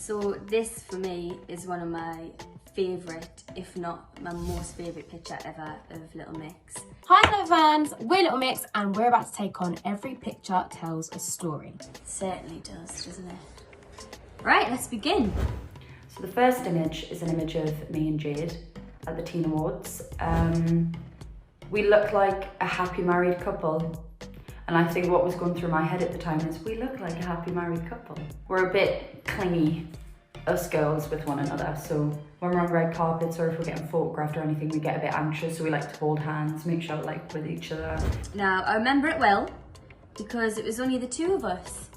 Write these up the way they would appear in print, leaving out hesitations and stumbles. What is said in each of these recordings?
So this for me is one of my favourite, if not my most favourite picture ever of Little Mix. Hi Little fans, we're Little Mix and we're about to take on Every Picture Tells a Story. It certainly does, doesn't it? Right, let's begin. So the first image is an image of me and Jade at the Teen Awards. We look like a happy married couple. And I think what was going through my head at the time is we look like a happy married couple. We're a bit clingy, us girls, with one another. So when we're on red carpets or if we're getting photographed or anything, we get a bit anxious. So we like to hold hands, make sure like with each other. Now, I remember it well because it was only the two of us.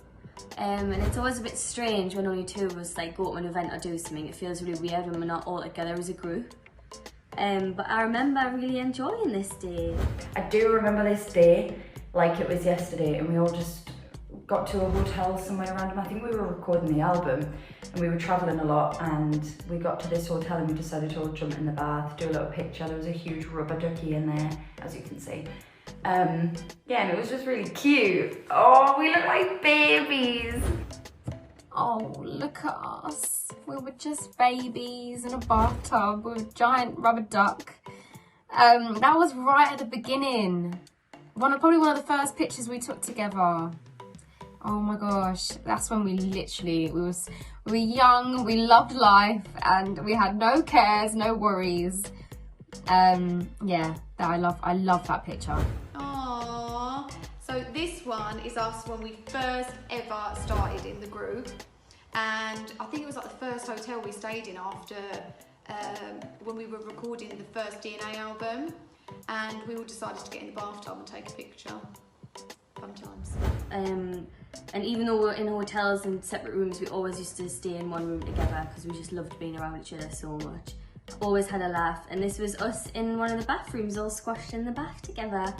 And it's always a bit strange when only two of us like go to an event or do something. It feels really weird when we're not all together as a group. But I remember really enjoying this day. I do remember this day like it was yesterday, and we all just got to a hotel somewhere random. I think we were recording the album and we were traveling a lot, and we got to this hotel and we decided to all jump in the bath, do a little picture. There was a huge rubber ducky in there, as you can see. Yeah, and it was just really cute. Oh, we look like babies. Oh, look at us. We were just babies in a bathtub with a giant rubber duck. That was right at the beginning. Probably one of the first pictures we took together. Oh my gosh, that's when we were young, we loved life, and we had no cares, no worries. Yeah, I love that picture. Aww. So this one is us when we first ever started in the group, and I think it was like the first hotel we stayed in after when we were recording the first DNA album, and we all decided to get in the bathtub and take a picture. Fun times. And even though we're in hotels and separate rooms, we always used to stay in one room together because we just loved being around each other so much. Always had a laugh, and this was us in one of the bathrooms all squashed in the bath together,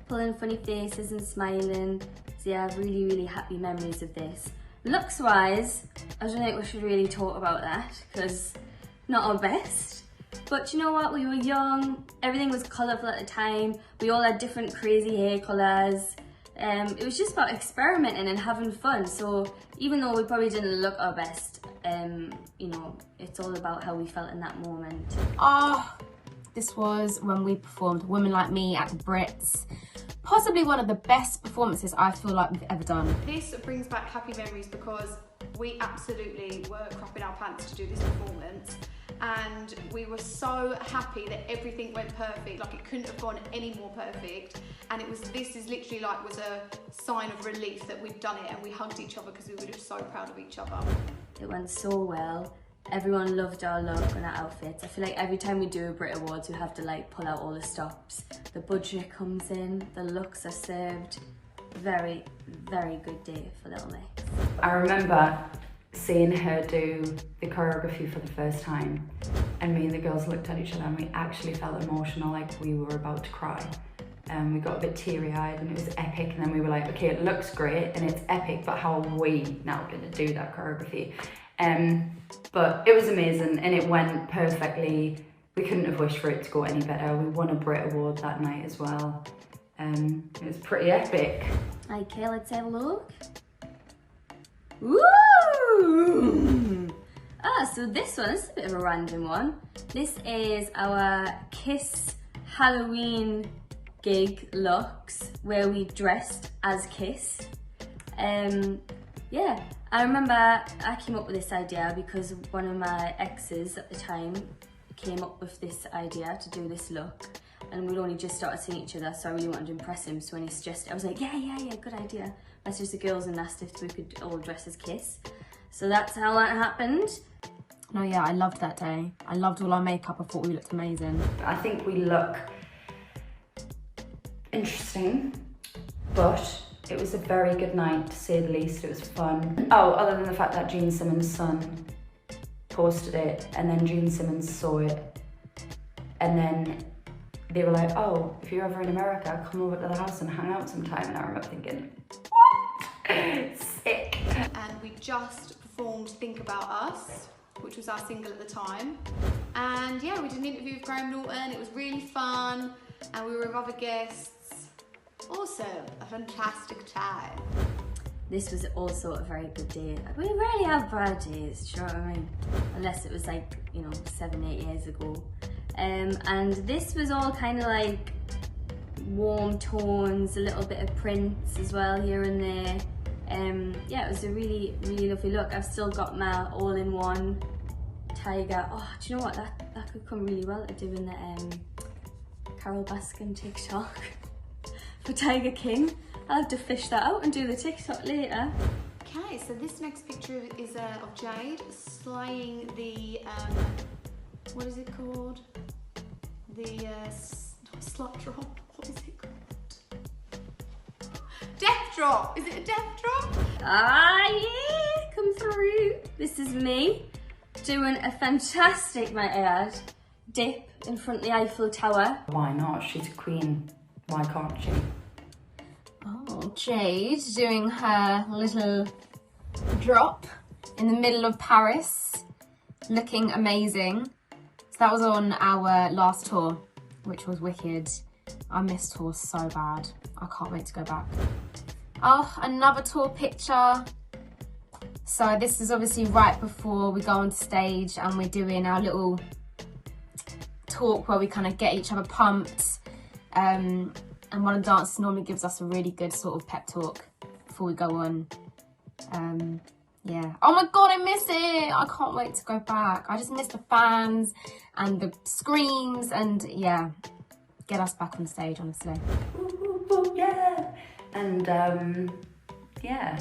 pulling funny faces and smiling. So yeah, really, really happy memories of this. Looks wise, I don't think we should really talk about that because not our best. But you know what, we were young, everything was colourful at the time, we all had different crazy hair colours. It was just about experimenting and having fun. So even though we probably didn't look our best, you know, it's all about how we felt in that moment. This was when we performed Women Like Me at the Brits. Possibly one of the best performances I feel like we've ever done. This brings back happy memories because we absolutely were crapping our pants to do this performance, and we were so happy that everything went perfect. Like, it couldn't have gone any more perfect, and this is literally like was a sign of relief that we'd done it, and we hugged each other because we were just so proud of each other. It went so well. Everyone loved our look and our outfits. I feel like every time we do a Brit Awards, we have to like pull out all the stops. The budget comes in, the looks are served. Very, very good day for Little Mix. I remember seeing her do the choreography for the first time, and me and the girls looked at each other and we actually felt emotional, like we were about to cry. We got a bit teary-eyed and it was epic, and then we were like, okay, it looks great and it's epic, but how are we now going to do that choreography? But it was amazing and it went perfectly. We couldn't have wished for it to go any better. We won a Brit Award that night as well. It was pretty epic. Okay, let's have a look. Woo! So this is a bit of a random one. This is our Kiss Halloween gig looks where we dressed as Kiss. Yeah, I remember I came up with this idea because one of my exes at the time came up with this idea to do this look, and we'd only just started seeing each other, so I really wanted to impress him. So when he suggested, I was like, yeah, good idea. Messaged the girls and asked if we could all dress as Kiss. So that's how that happened. No, yeah, I loved that day. I loved all our makeup. I thought we looked amazing. I think we look interesting, but it was a very good night, to say the least. It was fun. Oh, other than the fact that Gene Simmons' son posted it, and then Gene Simmons saw it, and then they were like, oh, if you're ever in America, come over to the house and hang out sometime. And I remember thinking, what? Sick. And we just performed Think About Us, which was our single at the time. And yeah, we did an interview with Graham Norton. It was really fun, and we were with other guests. Also, a fantastic time. this was also a very good day. We rarely have bad days, do you know what I mean? Unless it was like, you know, 7-8 years ago. And this was all kind of like warm tones, a little bit of prints as well here and there. Yeah, it was a really, really lovely look. I've still got my all-in-one tiger. Oh, do you know what? That could come really well to doing the Carol Baskin TikTok for Tiger King. I'll have to fish that out and do the TikTok later. Okay, so this next picture is of Jade slaying the, what is it called? The slut drop. What is it called? Death drop. Is it a death drop? Ah, yeah, come through. This is me doing a fantastic, might I add, dip in front of the Eiffel Tower. Why not? She's a queen. Why can't she? Oh, Jade doing her little drop in the middle of Paris, looking amazing. So that was on our last tour, which was wicked. I missed tours so bad. I can't wait to go back. Oh, another tour picture. So this is obviously right before we go on stage and we're doing our little talk where we kind of get each other pumped. And one of the dancers normally gives us a really good sort of pep talk before we go on. Yeah. Oh my God, I miss it. I can't wait to go back. I just miss the fans and the screams and yeah, get us back on stage, honestly. Ooh, ooh, ooh, yeah. And yeah,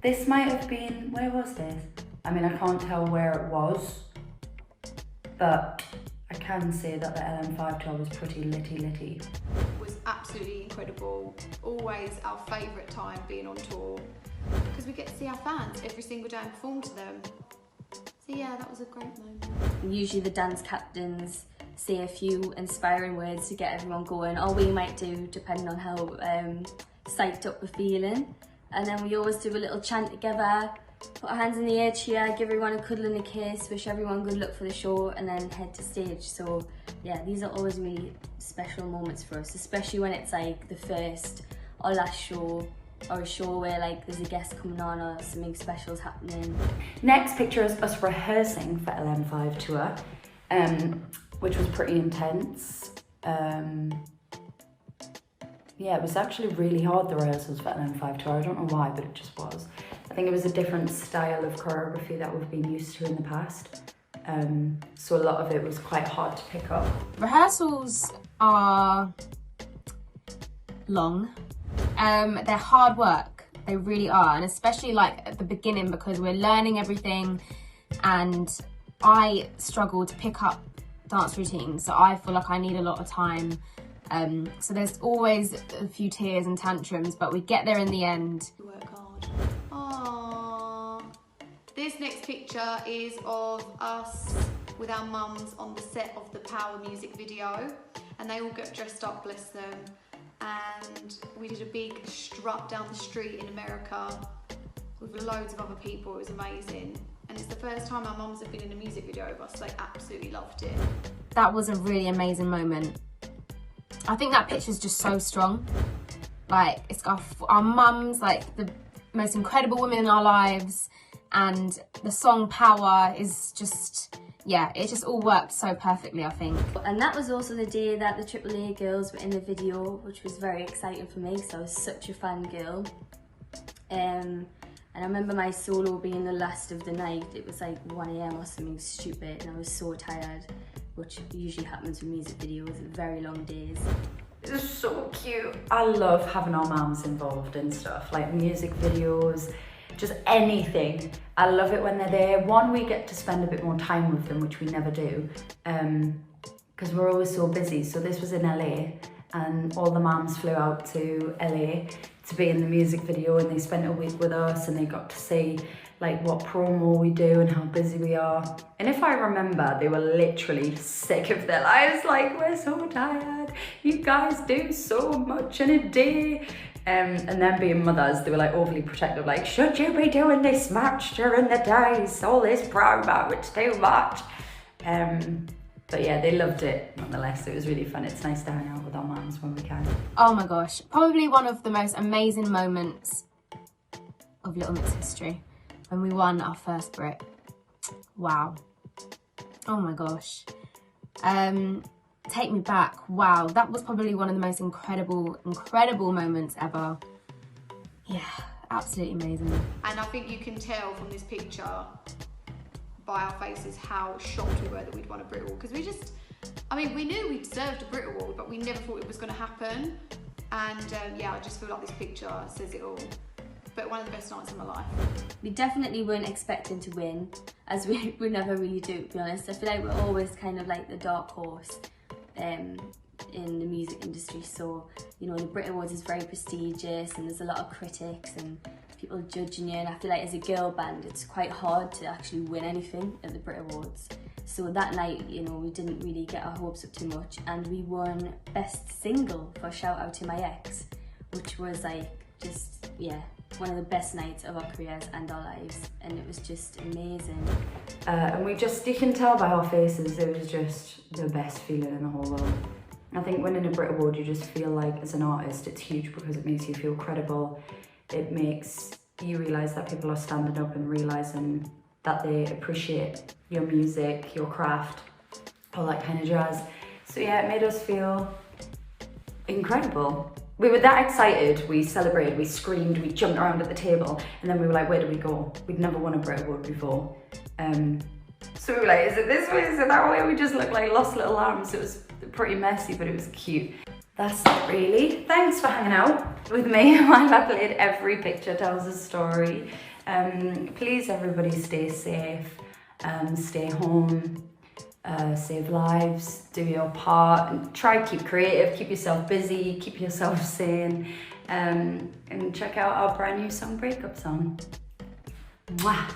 this might have been, where was this? I mean, I can't tell where it was, but I can say that the LM5 tour was pretty litty. Was absolutely incredible. Always our favourite time being on tour because we get to see our fans every single day and perform to them. So yeah, that was a great moment. Usually the dance captains say a few inspiring words to get everyone going, or we might do, depending on how psyched up we're feeling. And then we always do a little chant together, put our hands in the air, cheer, give everyone a cuddle and a kiss, wish everyone good luck for the show, and then head to stage. So yeah, these are always really special moments for us, especially when it's like the first or last show, or a show where like there's a guest coming on or something special's happening. Next picture is us rehearsing for LM5 tour, which was pretty intense. Yeah, it was actually really hard, the rehearsals for LM5 tour. I don't know why, but it just was. I think it was a different style of choreography that we've been used to in the past. So a lot of it was quite hard to pick up. Rehearsals are long. They're hard work. They really are. And especially like at the beginning because we're learning everything and I struggle to pick up dance routines. So I feel like I need a lot of time. So there's always a few tears and tantrums, but we get there in the end. We work hard. Aww. This next picture is of us with our mums on the set of the Power music video, and they all get dressed up, bless them. And we did a big strut down the street in America with loads of other people. It was amazing. And it's the first time our mums have been in a music video with us. They absolutely loved it. That was a really amazing moment. I think that picture is just so strong. Like, it's got our mums, like the most incredible women in our lives, and the song Power is just, yeah, it just all worked so perfectly, I think. And that was also the day that the AAA girls were in the video, which was very exciting for me because I was such a fangirl. And I remember my solo being the last of the night. It was like 1 AM or something stupid, and I was so tired, which usually happens with music videos, very long days. It was so cute. I love having our mums involved in stuff, like music videos, just anything. I love it when they're there. One, we get to spend a bit more time with them, which we never do, because we're always so busy. So this was in LA, and all the mums flew out to LA to be in the music video, and they spent a week with us, and they got to see like what promo we do and how busy we are. And if I remember, they were literally sick of their lives, like, we're so tired, you guys do so much in a day. And then being mothers, they were like overly protective, like, should you be doing this much during the days, all this promo, it's too much. But yeah, they loved it nonetheless. It was really fun. It's nice to hang out with our mums when we can. Oh my gosh, probably one of the most amazing moments of Little Mix history when we won our first Brit. Wow. Oh my gosh. Take Me Back. Wow, that was probably one of the most incredible moments ever. Yeah, absolutely amazing. And I think you can tell from this picture by our faces how shocked we were that we'd won a Brit Award, because we knew we deserved a Brit Award, but we never thought it was going to happen. And yeah, I just feel like this picture says it all. But one of the best nights of my life. We definitely weren't expecting to win, as we never really do, to be honest. I feel like we're always kind of like the dark horse in the music industry. So, you know, the Brit Awards is very prestigious and there's a lot of critics and people judging you, and I feel like as a girl band it's quite hard to actually win anything at the Brit Awards. So that night, you know, we didn't really get our hopes up too much, and we won Best Single for Shout Out to My Ex, which was like just, yeah, one of the best nights of our careers and our lives, and it was just amazing. And you can tell by our faces, it was just the best feeling in the whole world. I think winning a Brit Award, you just feel like as an artist it's huge because it makes you feel credible. It makes you realise that people are standing up and realising that they appreciate your music, your craft, all that kind of jazz. So yeah, it made us feel incredible. We were that excited, we celebrated, we screamed, we jumped around at the table, and then we were like, where do we go? We'd never won a Brit Award before. So we were like, is it this way, is it that way? We just looked like lost little lambs. It was pretty messy, but it was cute. That's it really. Thanks for hanging out with me while I played Every Picture Tells a Story. Please everybody stay safe, stay home, save lives, do your part, and try to keep creative, keep yourself busy, keep yourself sane, and check out our brand new song, Breakup Song. Mwah!